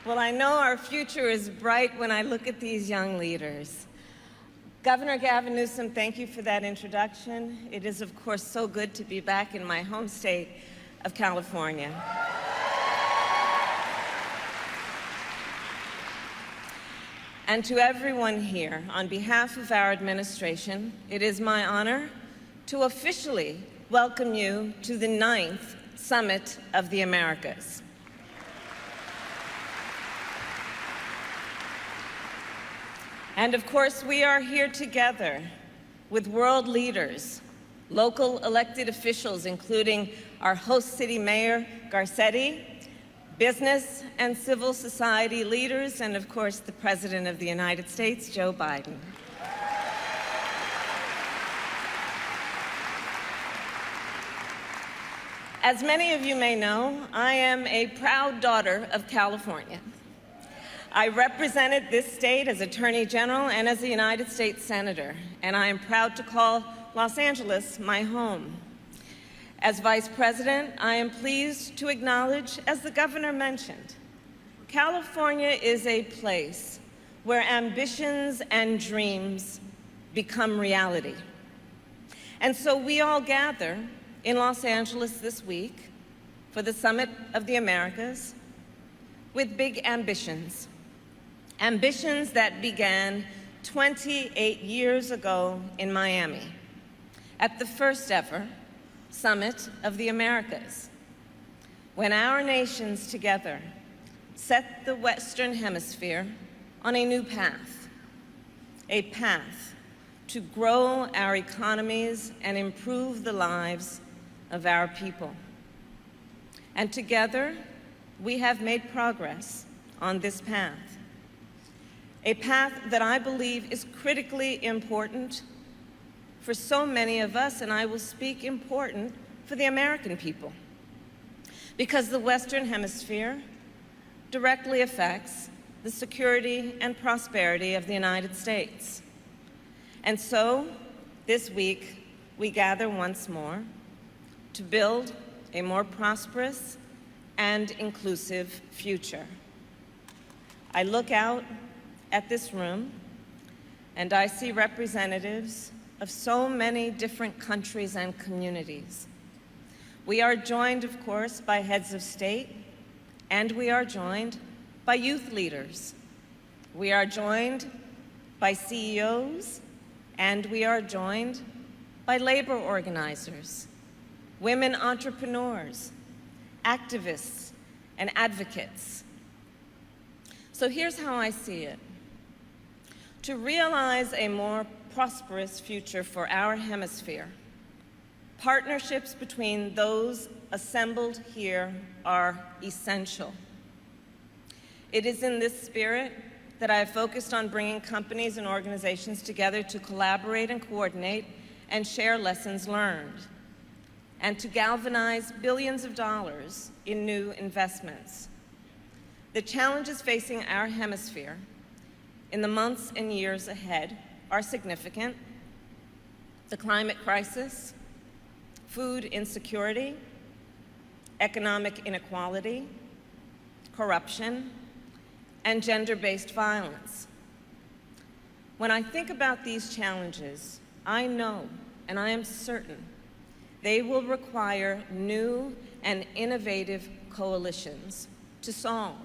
Well, I know our future is bright when I look at these young leaders. Governor Gavin Newsom, thank you for that introduction. It is, of course, so good to be back in my home state of California. And to everyone here, on behalf of our administration, it is my honor to officially welcome you to the 9th Summit of the Americas. And of course, we are here together with world leaders, local elected officials, including our host city mayor, Garcetti, business and civil society leaders, and of course, the President of the United States, Joe Biden. As many of you may know, I am a proud daughter of California. I represented this state as Attorney General and as a United States Senator, and I am proud to call Los Angeles my home. As Vice President, I am pleased to acknowledge, as the Governor mentioned, California is a place where ambitions and dreams become reality. And so we all gather in Los Angeles this week for the Summit of the Americas with big ambitions. Ambitions that began 28 years ago in Miami at the first ever Summit of the Americas, when our nations together set the Western Hemisphere on a new path, a path to grow our economies and improve the lives of our people. And together, we have made progress on this path. A path that I believe is critically important for so many of us, and I will speak important for the American people, because the Western Hemisphere directly affects the security and prosperity of the United States. And so, this week, we gather once more to build a more prosperous and inclusive future. I look out at this room, and I see representatives of so many different countries and communities. We are joined, of course, by heads of state, and we are joined by youth leaders. We are joined by CEOs, and we are joined by labor organizers, women entrepreneurs, activists, and advocates. So here's how I see it. To realize a more prosperous future for our hemisphere, partnerships between those assembled here are essential. It is in this spirit that I have focused on bringing companies and organizations together to collaborate and coordinate and share lessons learned, and to galvanize billions of dollars in new investments. The challenges facing our hemisphere in the months and years ahead are significant: the climate crisis, food insecurity, economic inequality, corruption, and gender-based violence. When I think about these challenges, I know, and I am certain, they will require new and innovative coalitions to solve,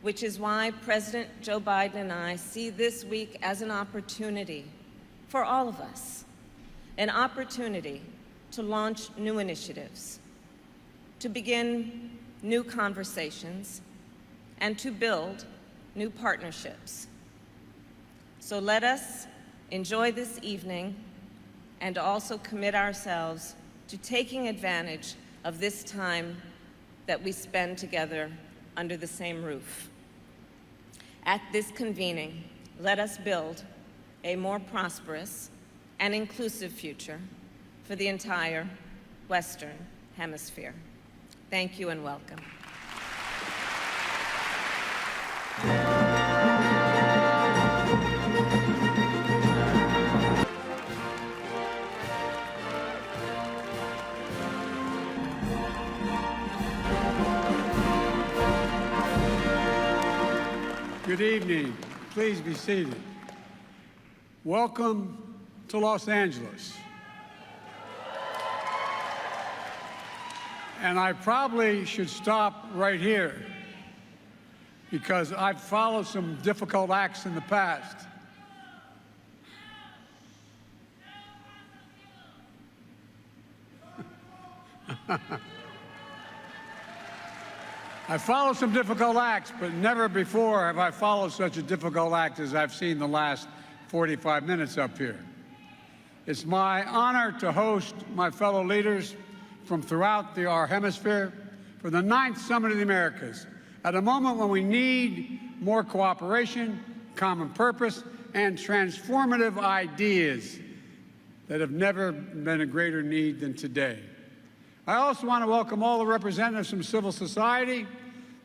which is why President Joe Biden and I see this week as an opportunity for all of us, an opportunity to launch new initiatives, to begin new conversations, and to build new partnerships. So let us enjoy this evening and also commit ourselves to taking advantage of this time that we spend together under the same roof. At this convening, let us build a more prosperous and inclusive future for the entire Western Hemisphere. Thank you and welcome. Good evening. Please be seated. Welcome to Los Angeles. And I probably should stop right here because I've followed some difficult acts in the past. I followed some difficult acts, but never before have I followed such a difficult act as I've seen the last 45 minutes up here. It's my honor to host my fellow leaders from throughout our hemisphere for the 9th Summit of the Americas, at a moment when we need more cooperation, common purpose, and transformative ideas that have never been a greater need than today. I also want to welcome all the representatives from civil society,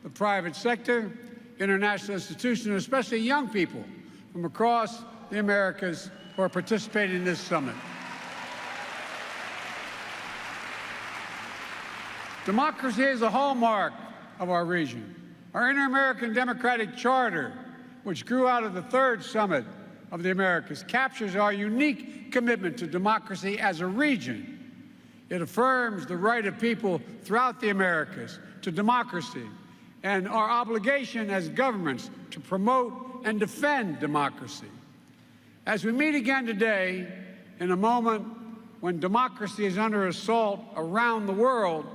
the private sector, international institutions, and especially young people from across the Americas who are participating in this summit. Democracy is a hallmark of our region. Our Inter-American Democratic Charter, which grew out of the 3rd Summit of the Americas, captures our unique commitment to democracy as a region. It affirms the right of people throughout the Americas to democracy and our obligation as governments to promote and defend democracy. As we meet again today, in a moment when democracy is under assault around the world,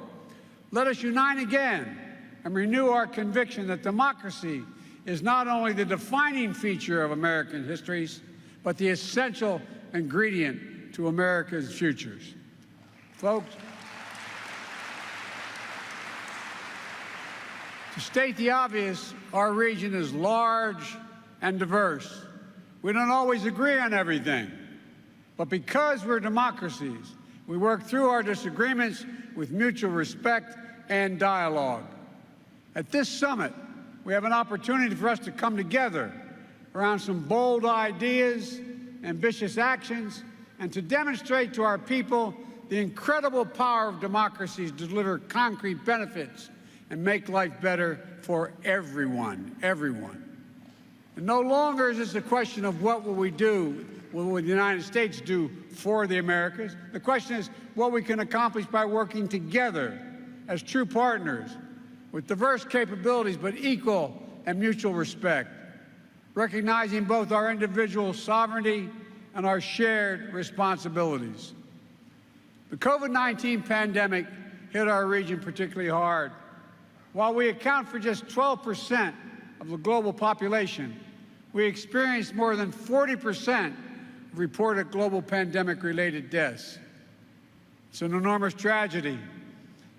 let us unite again and renew our conviction that democracy is not only the defining feature of American histories, but the essential ingredient to America's futures. Folks, to state the obvious, our region is large and diverse. We don't always agree on everything, but because we're democracies, we work through our disagreements with mutual respect and dialogue. At this summit, we have an opportunity for us to come together around some bold ideas, ambitious actions, and to demonstrate to our people the incredible power of democracies to deliver concrete benefits and make life better for everyone. And no longer is this a question of what will we do, what will the United States do for the Americas? The question is what we can accomplish by working together as true partners with diverse capabilities but equal and mutual respect, recognizing both our individual sovereignty and our shared responsibilities. The COVID-19 pandemic hit our region particularly hard. While we account for just 12% of the global population, we experienced more than 40% of reported global pandemic-related deaths. It's an enormous tragedy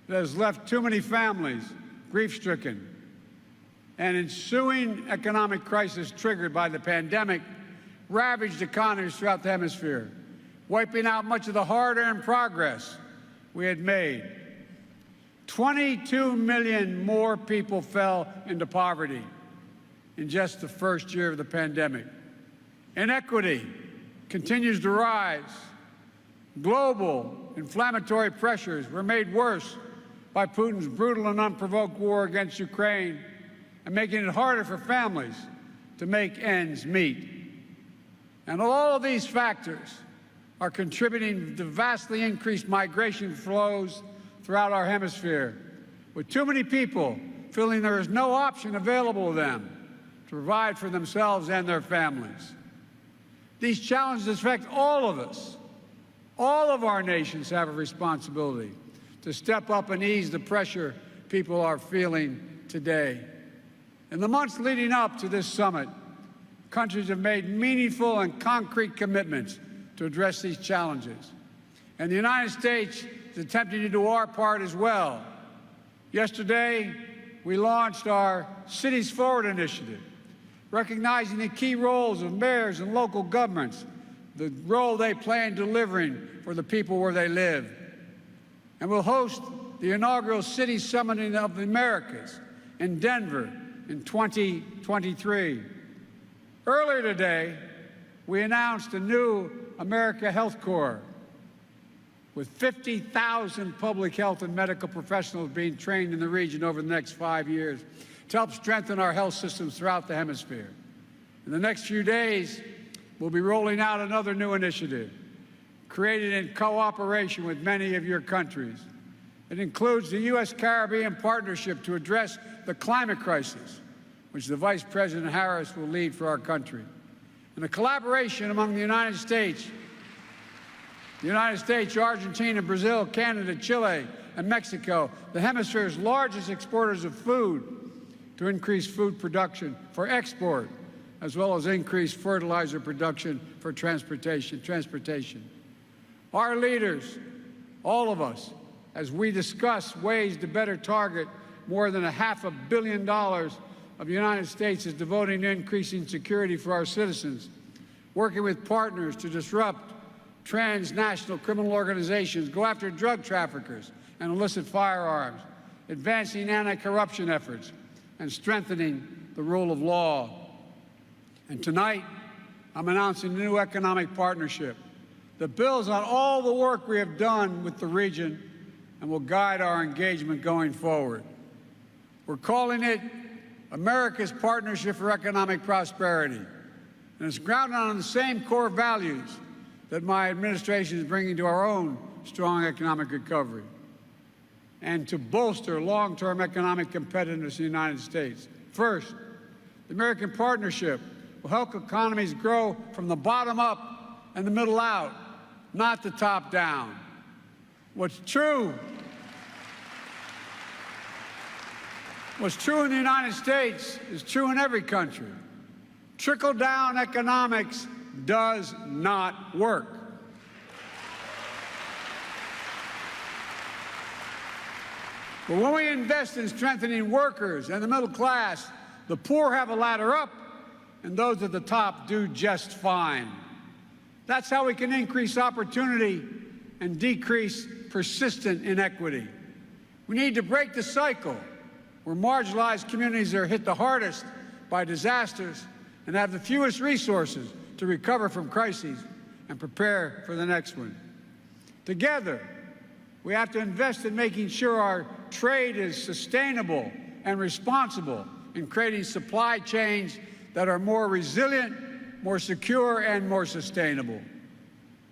that has left too many families grief-stricken. An ensuing economic crisis triggered by the pandemic ravaged economies throughout the hemisphere, wiping out much of the hard-earned progress we had made. 22 million more people fell into poverty in just the first year of the pandemic. Inequity continues to rise. Global inflammatory pressures were made worse by Putin's brutal and unprovoked war against Ukraine and making it harder for families to make ends meet. And all of these factors are contributing to vastly increased migration flows throughout our hemisphere, with too many people feeling there is no option available to them to provide for themselves and their families. These challenges affect all of us. All of our nations have a responsibility to step up and ease the pressure people are feeling today. In the months leading up to this summit, countries have made meaningful and concrete commitments to address these challenges. And the United States is attempting to do our part as well. Yesterday, we launched our Cities Forward initiative, recognizing the key roles of mayors and local governments, the role they play in delivering for the people where they live. And we'll host the inaugural City Summit of the Americas in Denver in 2023. Earlier today, we announced a new America Health Corps with 50,000 public health and medical professionals being trained in the region over the next 5 years. to help strengthen our health systems throughout the hemisphere. In the next few days, we'll be rolling out another new initiative, created in cooperation with many of your countries. It includes the U.S.-Caribbean Partnership to address the climate crisis, which the Vice President Harris will lead for our country. And a collaboration among the United States, Argentina, Brazil, Canada, Chile, and Mexico, the hemisphere's largest exporters of food, to increase food production for export, as well as increase fertilizer production for transportation. Our leaders, all of us, as we discuss ways to better target more than $500 million of the United States is devoting to increasing security for our citizens, working with partners to disrupt transnational criminal organizations, go after drug traffickers and illicit firearms, advancing anti-corruption efforts, and strengthening the rule of law. And tonight, I'm announcing a new economic partnership that builds on all the work we have done with the region and will guide our engagement going forward. We're calling it America's Partnership for Economic Prosperity, and it's grounded on the same core values that my administration is bringing to our own strong economic recovery and to bolster long-term economic competitiveness in the United States. First, the American Partnership will help economies grow from the bottom up and the middle out, not the top down. What's true in the United States is true in every country. Trickle-down economics does not work. But when we invest in strengthening workers and the middle class, the poor have a ladder up, and those at the top do just fine. That's how we can increase opportunity and decrease persistent inequity. We need to break the cycle where marginalized communities are hit the hardest by disasters and have the fewest resources to recover from crises and prepare for the next one. Together, we have to invest in making sure our trade is sustainable and responsible in creating supply chains that are more resilient, more secure, and more sustainable.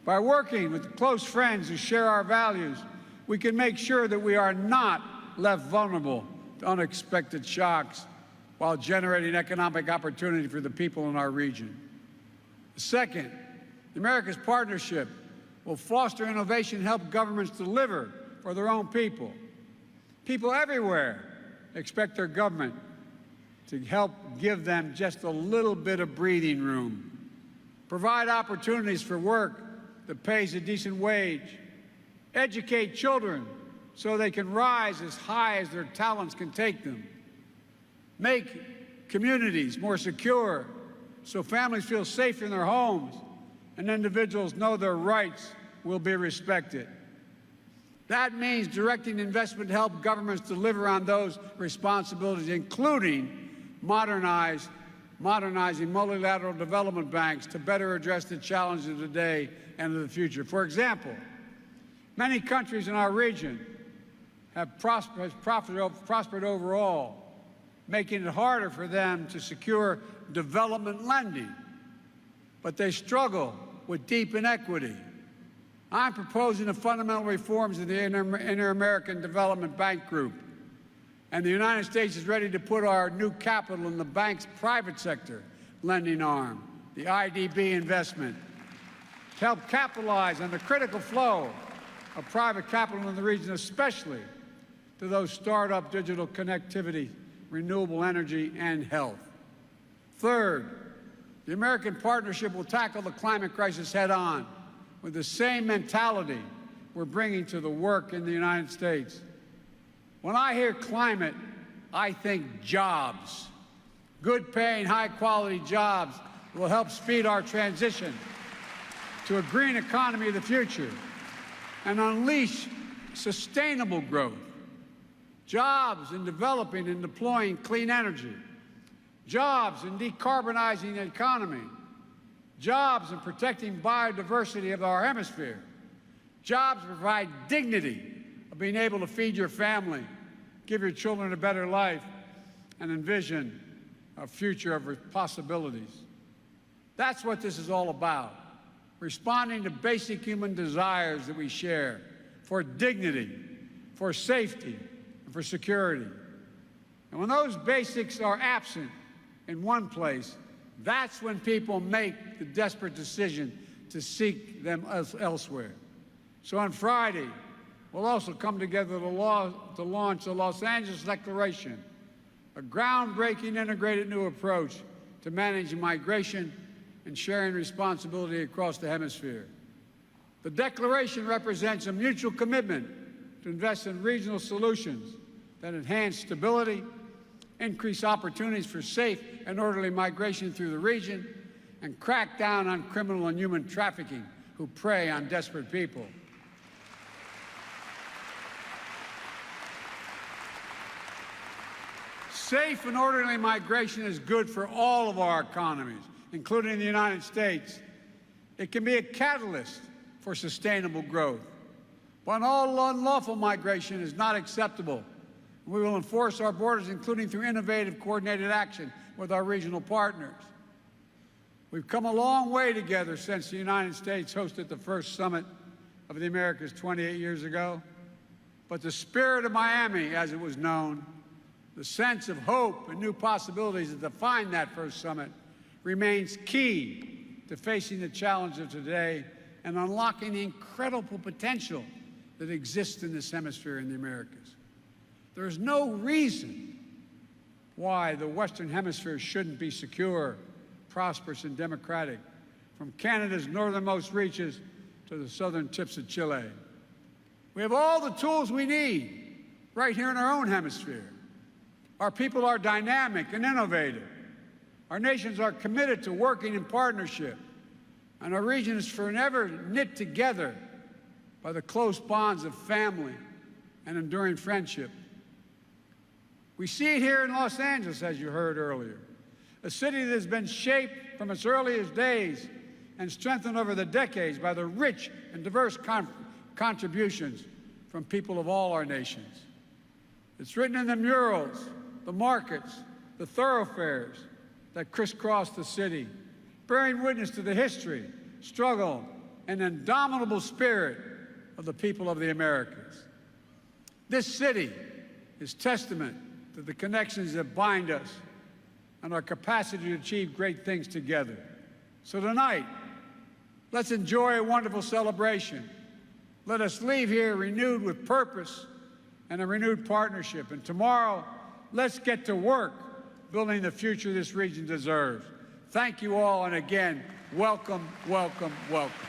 By working with close friends who share our values, we can make sure that we are not left vulnerable to unexpected shocks while generating economic opportunity for the people in our region. Second, the America's Partnership will foster innovation and help governments deliver for their own people. People everywhere expect their government to help give them just a little bit of breathing room, provide opportunities for work that pays a decent wage, educate children so they can rise as high as their talents can take them, make communities more secure so families feel safe in their homes and individuals know their rights will be respected. That means directing investment to help governments deliver on those responsibilities, including modernizing multilateral development banks to better address the challenges of today and of the future. For example, many countries in our region have prospered overall, making it harder for them to secure development lending, but they struggle with deep inequity. I'm proposing the fundamental reforms of the Inter-American Development Bank Group, and the United States is ready to put our new capital in the bank's private sector lending arm, the IDB investment, to help capitalize on the critical flow of private capital in the region, especially to those startup digital connectivity, renewable energy, and health. Third, the American Partnership will tackle the climate crisis head-on with the same mentality we're bringing to the work in the United States. When I hear climate, I think jobs. Good-paying, high-quality jobs will help speed our transition to a green economy of the future and unleash sustainable growth. Jobs in developing and deploying clean energy. Jobs in decarbonizing the economy. Jobs in protecting biodiversity of our hemisphere. Jobs provide dignity of being able to feed your family, give your children a better life, and envision a future of possibilities. That's what this is all about, responding to basic human desires that we share for dignity, for safety, and for security. And when those basics are absent in one place, that's when people make the desperate decision to seek them elsewhere. So on Friday, we'll also come together to launch the Los Angeles Declaration, a groundbreaking integrated new approach to managing migration and sharing responsibility across the hemisphere. The Declaration represents a mutual commitment to invest in regional solutions that enhance stability, increase opportunities for safe and orderly migration through the region, and crack down on criminal and human trafficking who prey on desperate people. Safe and orderly migration is good for all of our economies, including the United States. It can be a catalyst for sustainable growth. But all unlawful migration is not acceptable. We will enforce our borders, including through innovative, coordinated action with our regional partners. We've come a long way together since the United States hosted the first summit of the Americas 28 years ago. But the spirit of Miami, as it was known, the sense of hope and new possibilities that defined that first summit, remains key to facing the challenge of today and unlocking the incredible potential that exists in this hemisphere in the Americas. There is no reason why the Western Hemisphere shouldn't be secure, prosperous, and democratic, from Canada's northernmost reaches to the southern tips of Chile. We have all the tools we need right here in our own hemisphere. Our people are dynamic and innovative. Our nations are committed to working in partnership, and our region is forever knit together by the close bonds of family and enduring friendship. We see it here in Los Angeles, as you heard earlier, a city that has been shaped from its earliest days and strengthened over the decades by the rich and diverse contributions from people of all our nations. It's written in the murals, the markets, the thoroughfares that crisscross the city, bearing witness to the history, struggle, and indomitable spirit of the people of the Americas. This city is testament to the connections that bind us and our capacity to achieve great things together. So tonight, let's enjoy a wonderful celebration. Let us leave here renewed with purpose and a renewed partnership. And tomorrow, let's get to work building the future this region deserves. Thank you all, and again, welcome, welcome, welcome.